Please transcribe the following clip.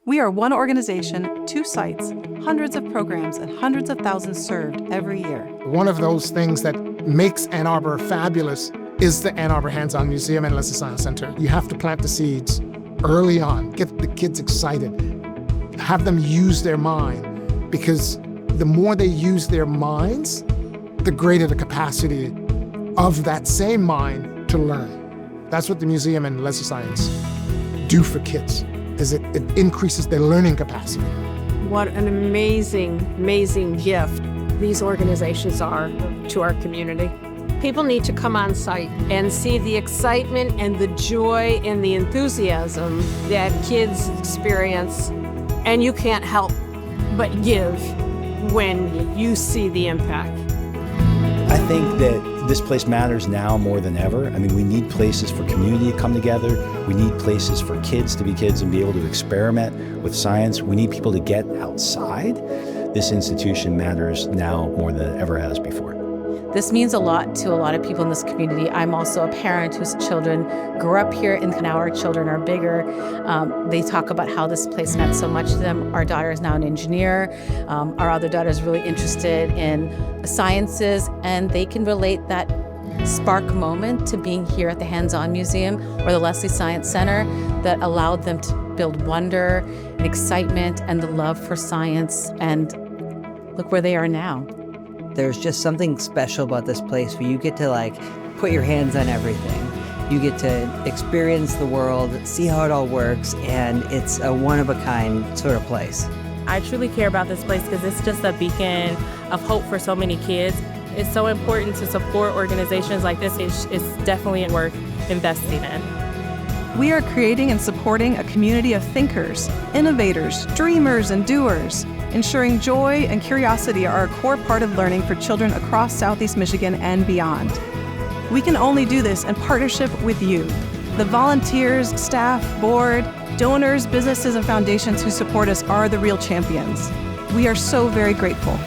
We are one organization, 2 sites, hundreds of programs, and hundreds of thousands served every year. One of those things that makes Ann Arbor fabulous is the Ann Arbor Hands-On Museum and Leslie Science Center. You have to plant the seeds early on, get the kids excited, have them use their mind, because the more they use their minds, the greater the capacity of that same mind to learn. That's what the museum and Leslie Science do for kids, is it increases their learning capacity. What an amazing, amazing gift these organizations are to our community. People need to come on site and see the excitement and the joy and the enthusiasm that kids experience, and you can't help but give when you see the impact. I think that this place matters now more than ever. I mean, we need places for community to come together. We need places for kids to be kids and be able to experiment with science. We need people to get outside. This institution matters now more than it ever has before. This means a lot to a lot of people in this community. I'm also a parent whose children grew up here, and now our children are bigger. They talk about how this place meant so much to them. Our daughter is now an engineer. Our other daughter is really interested in sciences, and they can relate that spark moment to being here at the Hands-On Museum or the Leslie Science Center that allowed them to build wonder and excitement and the love for science, and look where they are now. There's just something special about this place where you get to put your hands on everything. You get to experience the world, see how it all works, and it's a one-of-a-kind sort of place. I truly care about this place because it's just a beacon of hope for so many kids. It's so important to support organizations like this. It's definitely worth investing in. We are creating and supporting a community of thinkers, innovators, dreamers, and doers, ensuring joy and curiosity are a core part of learning for children across Southeast Michigan and beyond. We can only do this in partnership with you, the volunteers, staff, board, donors, businesses, and foundations who support us are the real champions. We are so very grateful.